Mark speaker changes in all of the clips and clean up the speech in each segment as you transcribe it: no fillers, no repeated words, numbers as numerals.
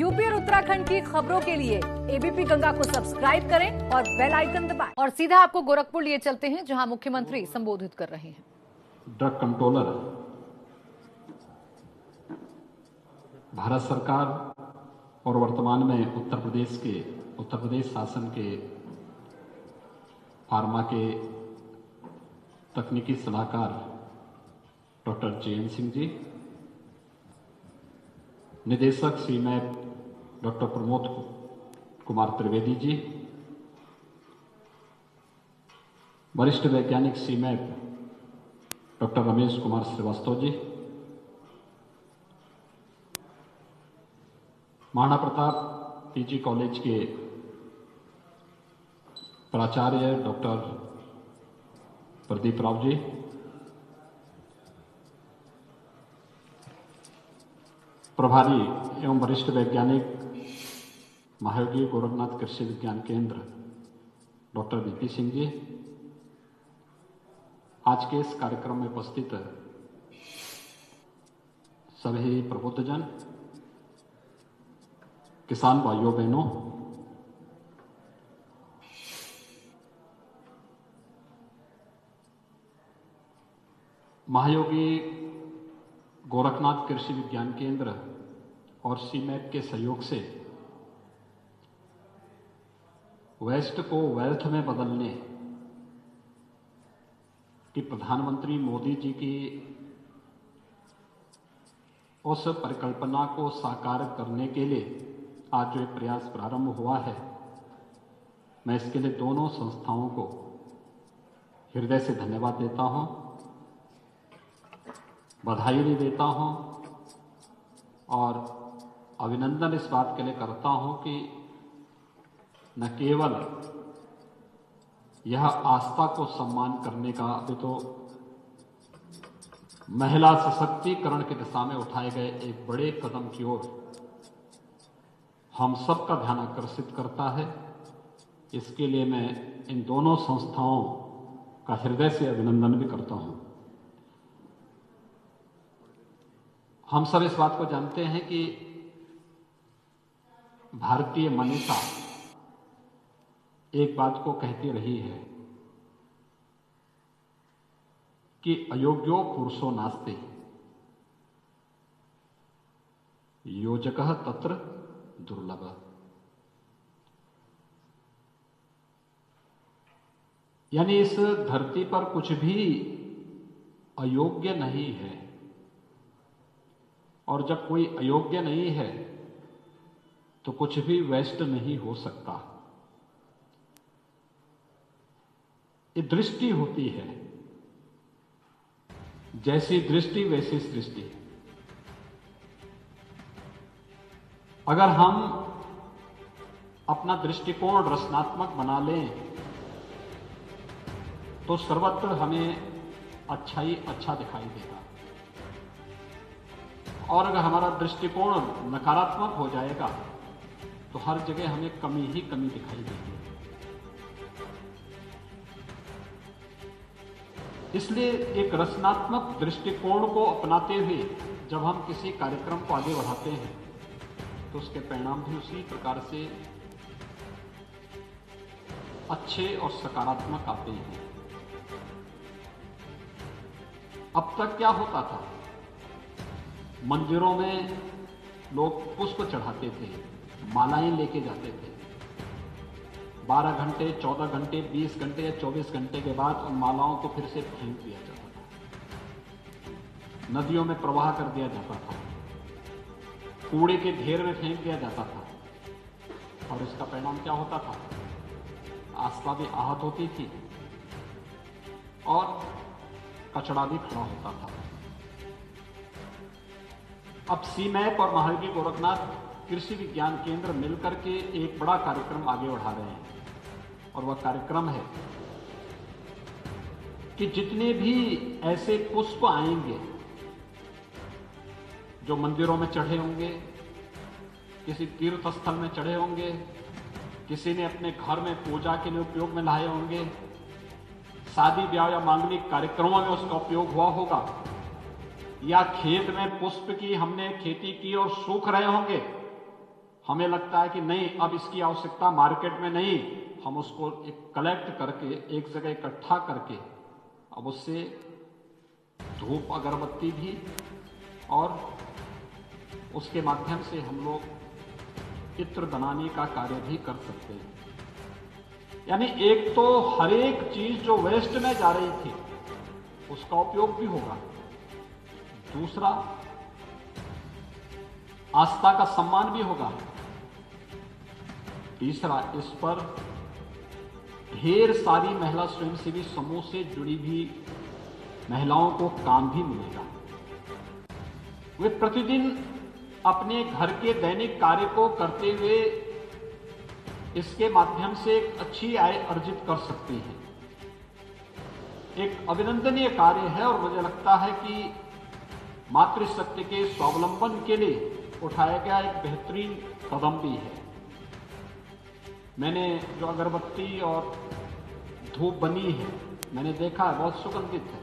Speaker 1: UP और उत्तराखंड की खबरों के लिए एबीपी गंगा को सब्सक्राइब करें और बेल आइकन दबाएं। और सीधा आपको गोरखपुर लिए चलते हैं, जहां मुख्यमंत्री संबोधित कर रहे हैं।
Speaker 2: ड्रग कंट्रोलर भारत सरकार और वर्तमान में उत्तर प्रदेश शासन के फार्मा के तकनीकी सलाहकार डॉक्टर JN सिंह जी, निदेशक सीमैप डॉक्टर प्रमोद कुमार त्रिवेदी जी, वरिष्ठ वैज्ञानिक सीमैप doctor Ramesh Kumar Srivastava ji, Maharana Pratap PG college के प्राचार्य डॉक्टर प्रदीप राव जी, प्रभारी एवं वरिष्ठ वैज्ञानिक महायोगी गोरखनाथ कृषि विज्ञान केंद्र डॉक्टर VP सिंह जी, आज के इस कार्यक्रम में उपस्थित सभी प्रबुद्धजन, किसान भाइयों बहनों, महायोगी गोरखनाथ कृषि विज्ञान केंद्र और सीमैप के सहयोग से वेस्ट को वेल्थ में बदलने की प्रधानमंत्री मोदी जी की उस परिकल्पना को साकार करने के लिए आज जो प्रयास प्रारंभ हुआ है, मैं इसके लिए दोनों संस्थाओं को हृदय से धन्यवाद देता हूं, बधाई भी देता हूं और अभिनंदन इस बात के लिए करता हूं कि न केवल यह आस्था को सम्मान करने का, अभी तो महिला सशक्तिकरण की दिशा में उठाए गए एक बड़े कदम की ओर हम सबका ध्यान आकर्षित करता है। इसके लिए मैं इन दोनों संस्थाओं का हृदय से अभिनंदन भी करता हूं। हम सब इस बात को जानते हैं कि भारतीय मनीषा एक बात को कहती रही है कि अयोग्यो पुरुषो नास्ति, योजकः तत्र दुर्लभ। यानी इस धरती पर कुछ भी अयोग्य नहीं है, और जब कोई अयोग्य नहीं है तो कुछ भी वेस्ट नहीं हो सकता। ये दृष्टि होती है, जैसी दृष्टि वैसी सृष्टि। अगर हम अपना दृष्टिकोण रचनात्मक बना लें तो सर्वत्र हमें अच्छा ही अच्छा दिखाई देगा, और अगर हमारा दृष्टिकोण नकारात्मक हो जाएगा तो हर जगह हमें कमी ही कमी दिखाई देगी। इसलिए एक रचनात्मक दृष्टिकोण को अपनाते हुए जब हम किसी कार्यक्रम को आगे बढ़ाते हैं तो उसके परिणाम भी उसी प्रकार से अच्छे और सकारात्मक आते हैं। अब तक क्या होता था, मंदिरों में लोग पुष्प चढ़ाते थे, मालाएं लेके जाते थे, 12 घंटे 14 घंटे 20 घंटे या 24 घंटे के बाद उन मालाओं को फिर से फेंक दिया जाता था, नदियों में प्रवाह कर दिया जाता था, कूड़े के ढेर में फेंक दिया जाता था। और इसका परिणाम क्या होता था, आस्था भी आहत होती थी और कचरा भी खड़ा होता था। अब सीमैप और महायोगी गोरखनाथ कृषि विज्ञान केंद्र मिलकर के एक बड़ा कार्यक्रम आगे बढ़ा रहे हैं, और वह कार्यक्रम है कि जितने भी ऐसे पुष्प आएंगे जो मंदिरों में चढ़े होंगे, किसी तीर्थ स्थल में चढ़े होंगे, किसी ने अपने घर में पूजा के लिए उपयोग में लाए होंगे, शादी ब्याह या मांगलिक कार्यक्रमों में उसका उपयोग हुआ होगा, या खेत में पुष्प की हमने खेती की और सूख रहे होंगे, हमें लगता है कि नहीं, अब इसकी आवश्यकता मार्केट में नहीं, हम उसको एक कलेक्ट करके एक जगह इकट्ठा करके अब उससे धूप अगरबत्ती भी और उसके माध्यम से हम लोग इत्र बनाने का कार्य भी कर सकते हैं। यानी एक तो हर एक चीज जो वेस्ट में जा रही थी उसका उपयोग भी होगा, दूसरा आस्था का सम्मान भी होगा, तीसरा इस पर ढेर सारी महिला स्वयंसेवी समूह से जुड़ी भी महिलाओं को काम भी मिलेगा। वे प्रतिदिन अपने घर के दैनिक कार्य को करते हुए इसके माध्यम से एक अच्छी आय अर्जित कर सकती हैं। एक अभिनंदनीय कार्य है और मुझे लगता है कि मातृशक्ति के स्वावलंबन के लिए उठाया गया एक बेहतरीन कदम भी है। मैंने जो अगरबत्ती और धूप बनी है मैंने देखा है, बहुत सुगंधित है।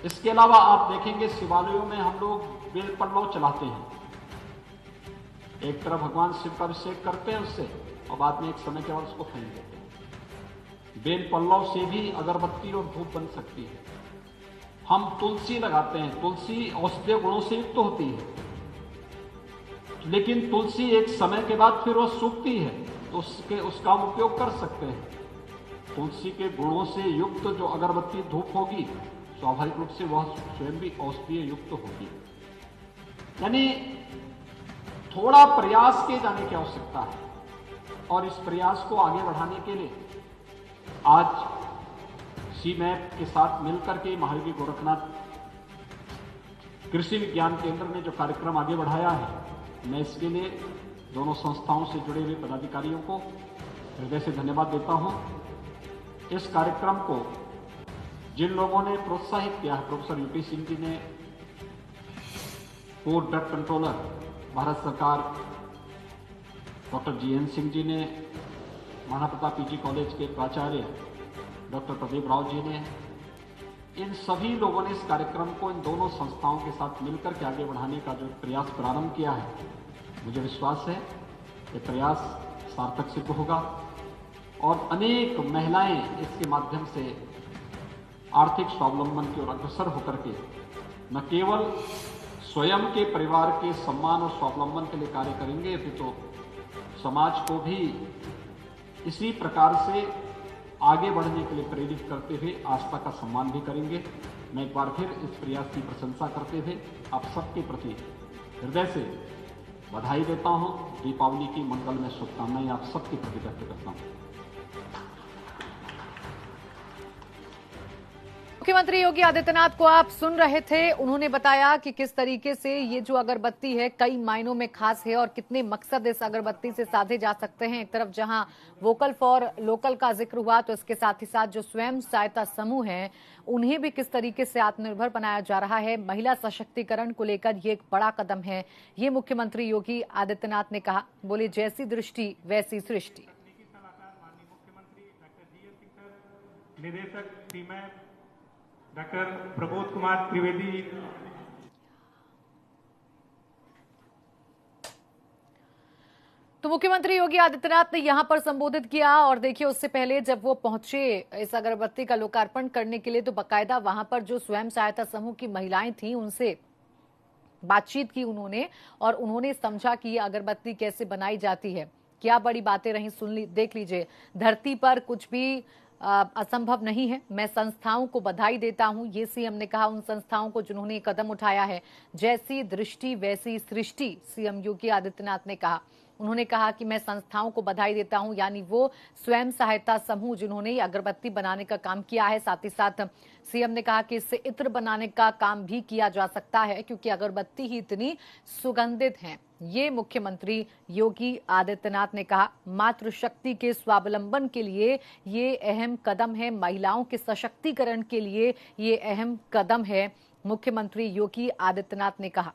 Speaker 2: इसके अलावा आप देखेंगे शिवालयों में हम लोग बेल पल्लव चलाते हैं, एक तरफ भगवान शिव का अभिषेक करते हैं उससे और बाद में एक समय के बाद उसको फेंक देते हैं। बेल पल्लव से भी अगरबत्ती और धूप बन सकती है। हम तुलसी लगाते हैं, तुलसी औषधीय गुणों से युक्त होती है, लेकिन तुलसी एक समय के बाद फिर वह सूखती है तो उसका हम उपयोग कर सकते हैं। तुलसी के गुणों से युक्त जो अगरबत्ती धूप होगी स्वाभाविक रूप से वह स्वयं भी औषधीय युक्त होगी। यानी थोड़ा प्रयास किए जाने की आवश्यकता है और इस प्रयास को आगे बढ़ाने के लिए आज सीमैप के साथ मिलकर के महावीर गोरखनाथ कृषि विज्ञान केंद्र ने जो कार्यक्रम आगे बढ़ाया है, मैं इसके लिए दोनों संस्थाओं से जुड़े हुए पदाधिकारियों को हृदय से धन्यवाद देता हूं। इस कार्यक्रम को जिन लोगों ने प्रोत्साहित किया है, प्रोफेसर यूपी सिंह जी ने, फूड ड्रग कंट्रोलर भारत सरकार, डॉक्टर जीएन सिंह जी ने, महाराणा प्रताप पीजी कॉलेज के प्राचार्य डॉक्टर प्रदीप राव जी ने, इन सभी लोगों ने इस कार्यक्रम को इन दोनों संस्थाओं के साथ मिलकर के आगे बढ़ाने का जो प्रयास प्रारंभ किया है, मुझे विश्वास है ये प्रयास सार्थक सिद्ध होगा और अनेक महिलाएं इसके माध्यम से आर्थिक स्वावलंबन की ओर अग्रसर होकर के न केवल स्वयं के परिवार के सम्मान और स्वावलंबन के लिए कार्य करेंगे, तो समाज को भी इसी प्रकार से आगे बढ़ने के लिए प्रेरित करते हुए आस्था का सम्मान भी करेंगे। मैं एक बार फिर इस प्रयास की प्रशंसा करते हुए आप सबके प्रति हृदय से बधाई देता हूं। दीपावली की मंगलमय शुभकामनाएं आप सबके प्रति व्यक्त करता हूं।
Speaker 1: मुख्यमंत्री योगी आदित्यनाथ को आप सुन रहे थे। उन्होंने बताया कि किस तरीके से ये जो अगरबत्ती है कई मायनों में खास है और कितने मकसद इस अगरबत्ती से साधे जा सकते हैं। एक तरफ जहां वोकल फॉर लोकल का जिक्र हुआ तो इसके साथ ही साथ जो स्वयं सहायता समूह हैं उन्हें भी किस तरीके से आत्मनिर्भर बनाया जा रहा है। महिला सशक्तिकरण को लेकर ये एक बड़ा कदम है, ये मुख्यमंत्री योगी आदित्यनाथ ने कहा। बोले जैसी दृष्टि वैसी सृष्टि।
Speaker 3: निदेशक सीमैप डॉक्टर प्रबोध कुमार त्रिवेदी,
Speaker 1: तो मुख्यमंत्री योगी आदित्यनाथ ने यहां पर संबोधित किया और देखिए उससे पहले जब वो पहुंचे इस अगरबत्ती का लोकार्पण करने के लिए तो बाकायदा वहां पर जो स्वयं सहायता समूह की महिलाएं थीं उनसे बातचीत की उन्होंने और उन्होंने समझा कि ये अगरबत्ती कैसे बनाई जाती है। क्या बड़ी बातें रही, देख लीजिए। धरती पर कुछ भी असंभव नहीं है। मैं संस्थाओं को बधाई देता हूं, ये सीएम ने कहा, उन संस्थाओं को जिन्होंने कदम उठाया है। जैसी दृष्टि वैसी सृष्टि, सीएम योगी आदित्यनाथ ने कहा। उन्होंने कहा कि मैं संस्थाओं को बधाई देता हूं, यानी वो स्वयं सहायता समूह जिन्होंने अगरबत्ती बनाने का काम किया है। साथ ही साथ सीएम ने कहा कि इससे इत्र बनाने का काम भी किया जा सकता है क्योंकि अगरबत्ती ही इतनी सुगंधित है। ये मुख्यमंत्री योगी आदित्यनाथ ने कहा। मातृशक्ति के स्वावलंबन के लिए ये अहम कदम है, महिलाओं के सशक्तिकरण के लिए ये अहम कदम है, मुख्यमंत्री योगी आदित्यनाथ ने कहा।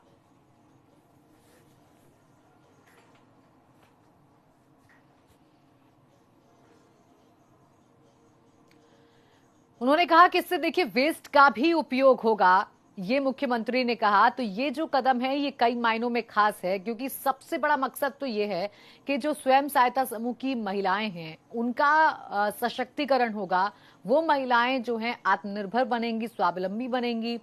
Speaker 1: उन्होंने कहा कि इससे देखिए वेस्ट का भी उपयोग होगा। ये मुख्यमंत्री ने कहा। तो ये जो कदम है ये कई मायनों में खास है, क्योंकि सबसे बड़ा मकसद तो ये है कि जो स्वयं सहायता समूह की महिलाएं हैं उनका सशक्तिकरण होगा। वो महिलाएं जो हैं आत्मनिर्भर बनेंगी, स्वावलंबी बनेंगी।